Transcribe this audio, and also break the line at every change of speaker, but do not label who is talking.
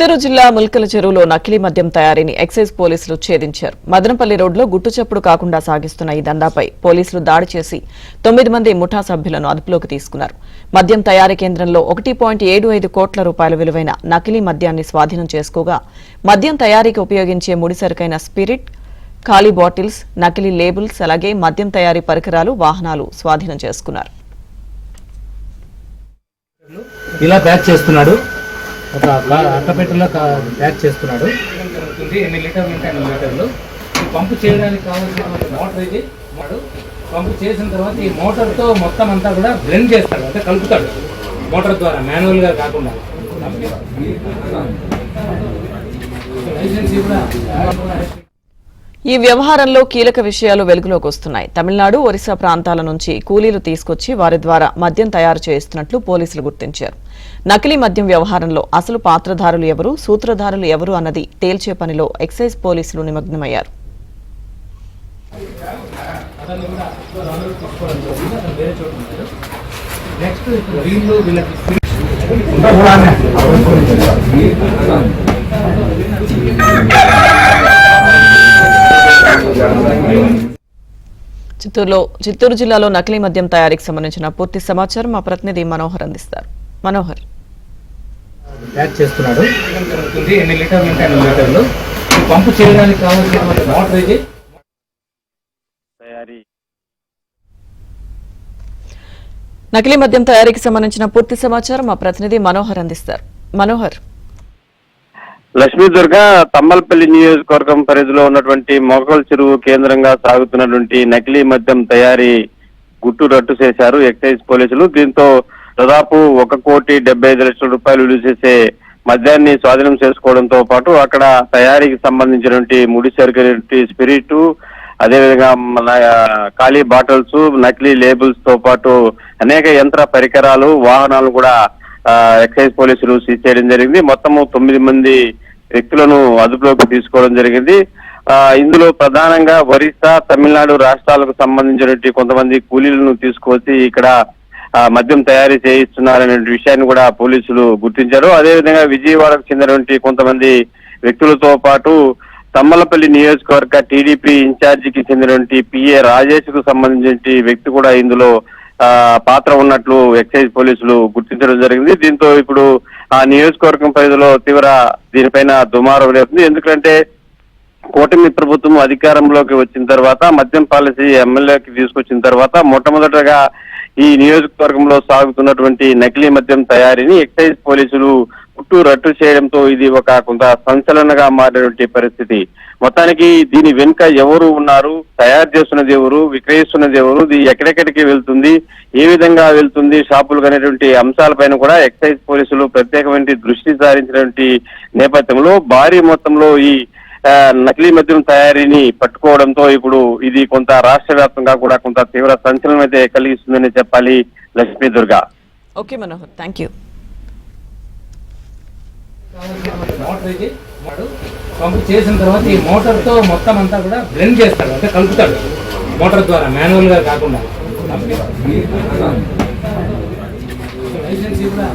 చిత్తూరు జిల్లా ముల్కల చెరువులో నకిలీ మద్యం తయారీని ఎక్సైజ్ పోలీసులు ఛేదించారు. మదనపల్లి రోడ్లో గుట్టుచప్పుడు కాకుండా సాగిస్తున్న ఈ దందాపై పోలీసులు దాడి చేసి 9 మంది ముఠా సభ్యులను అదుపులోకి తీసుకున్నారు. మద్యం తయారీ కేంద్రంలో 1.75 కోట్ల రూపాయల విలువైన నకిలీ మద్యాన్ని స్వాధీనం చేసుకోగా మద్యం తయారీకి ఉపయోగించే ముడిసరుకైన స్పిరిట్, ఖాళీ బాటిల్స్, నకిలీ లేబుల్స్, అలాగే మద్యం తయారీ పరికరాలు, వాహనాలు స్వాధీనం చేసుకున్నారు.
ఇలా ప్యాక్ చేస్తున్నాడు, ఒక అట్టపెట్టెలో ప్యాక్ చేస్తున్నాడు. ఎన్ని లీటర్లు ఉంటాయి, 8 లీటర్లు. పంపు చేయడానికి కావాల్సినటువంటి మోటార్ ఇది. పంపు చేసిన తర్వాత ఈ మోటార్తో మొత్తం అంతా కూడా బ్లెండ్ చేస్తాడు, అంటే కలుపుతాడు మోటార్ ద్వారా, మాన్యువల్గా కాకుండా.
ఈ వ్యవహారంలో కీలక విషయాలు వెలుగులోకి వస్తున్నాయి. తమిళనాడు, ఒరిస్సా ప్రాంతాల నుంచి కూలీలు తీసుకొచ్చి వారి ద్వారా మద్యం తయారు చేస్తున్నట్లు పోలీసులు గుర్తించారు. నకిలీ మద్యం వ్యవహారంలో అసలు పాత్రధారులు ఎవరు, సూత్రధారులు ఎవరు అన్నది తేల్చే పనిలో ఎక్సైజ్ పోలీసులు నిమగ్నమయ్యారు. చిత్తూరు జిల్లాలో నకిలీ మద్యం తయారీకి సంబంధించిన పూర్తి సమాచారం మా ప్రతినిధి మనోహర్ అందిస్తారు. మనోహర్,
ప్యాక్ చేస్తున్నాడు. ఎన్ని లీటర్లు ఉంటాయి, 8 లీటర్లు. పంపు చేయడానికి కావాల్సినటువంటి మోటార్ ఇది.
నకిలీ మద్యం తయారీకి సంబంధించిన పూర్తి సమాచారం మా ప్రతినిధి మనోహర్ అందిస్తారు. మనోహర్,
లక్ష్మీదుర్గ తమ్మలపల్లి నియోజకవర్గం పరిధిలో ఉన్నటువంటి మొగల్ చెరువు కేంద్రంగా సాగుతున్నటువంటి నకిలీ మద్యం తయారీ గుట్టు రట్టు చేశారు ఎక్సైజ్ పోలీసులు. దీంతో దాదాపు 1,75,00,000 రూపాయలు విలువ చేసే మద్యాన్ని స్వాధీనం చేసుకోవడంతో పాటు అక్కడ తయారీకి సంబంధించినటువంటి ముడి సరుకు స్పిరిట్, అదేవిధంగా మన ఖాళీ బాటిల్స్, నకిలీ లేబుల్స్ తో పాటు అనేక యంత్ర పరికరాలు, వాహనాలు కూడా ఎక్సైజ్ పోలీసులు సీజ్ చేయడం జరిగింది. మొత్తము 9 మంది వ్యక్తులను అదుపులోకి తీసుకోవడం జరిగింది. ఇందులో ప్రధానంగా ఒరిస్సా, తమిళనాడు రాష్ట్రాలకు సంబంధించినటువంటి కొంతమంది కూలీలను తీసుకొచ్చి ఇక్కడ మద్యం తయారీ చేయిస్తున్నారనే విషయాన్ని కూడా పోలీసులు గుర్తించారు. అదేవిధంగా విజయవాడకు చెందినటువంటి కొంతమంది వ్యక్తులతో పాటు తమ్మలపల్లి నియోజకవర్గ టీడీపీ ఇన్ఛార్జికి చెందినటువంటి పిఏ రాజేష్ కు సంబంధించిన వ్యక్తి కూడా ఇందులో పాత్ర ఉన్నట్లు ఎక్సైజ్ పోలీసులు గుర్తించడం జరిగింది. దీంతో ఇప్పుడు ఆ నియోజకవర్గం పరిధిలో దీనిపైన దుమారం లేస్తుంది. ఎందుకంటే కూటమి ప్రభుత్వం అధికారంలోకి వచ్చిన తర్వాత మద్యం పాలసీ ఎమ్మెల్యేకి తీసుకొచ్చిన తర్వాత మొట్టమొదటగా ఈ నియోజకవర్గంలో సాగుతున్నటువంటి నకిలీ మద్యం తయారీని ఎక్సైజ్ పోలీసులు గుట్టు రట్టు చేయడంతో ఇది ఒక కొంత సంచలనంగా మారినటువంటి పరిస్థితి. మొత్తానికి దీని వెనుక ఎవరు ఉన్నారు, తయారు చేస్తున్నది ఎవరు, విక్రయిస్తున్నది ఎవరు, ఇది ఎక్కడెక్కడికి వెళ్తుంది, ఏ విధంగా వెళ్తుంది షాపులు అనేటువంటి అంశాలపైన కూడా ఎక్సైజ్ పోలీసులు ప్రత్యేకమైన దృష్టి సారించినటువంటి నేపథ్యంలో భారీ మొత్తంలో ఈ నకిలీ మద్యం తయారీని పట్టుకోవడంతో ఇప్పుడు ఇది కొంత రాష్ట్ర వ్యాప్తంగా కూడా కొంత తీవ్ర సంచలనం అయితే కలిగిస్తుందని చెప్పాలి. Lakshmidurga.
Okay Manohar, thank you.
పంపు చేసిన తర్వాత ఈ మోటార్తో మొత్తం అంతా కూడా బ్లెండ్ చేస్తాడు, అంటే కలుపుతాడు మోటార్ ద్వారా, మాన్యువల్ గా కాకుండా. లైసెన్స్ కూడా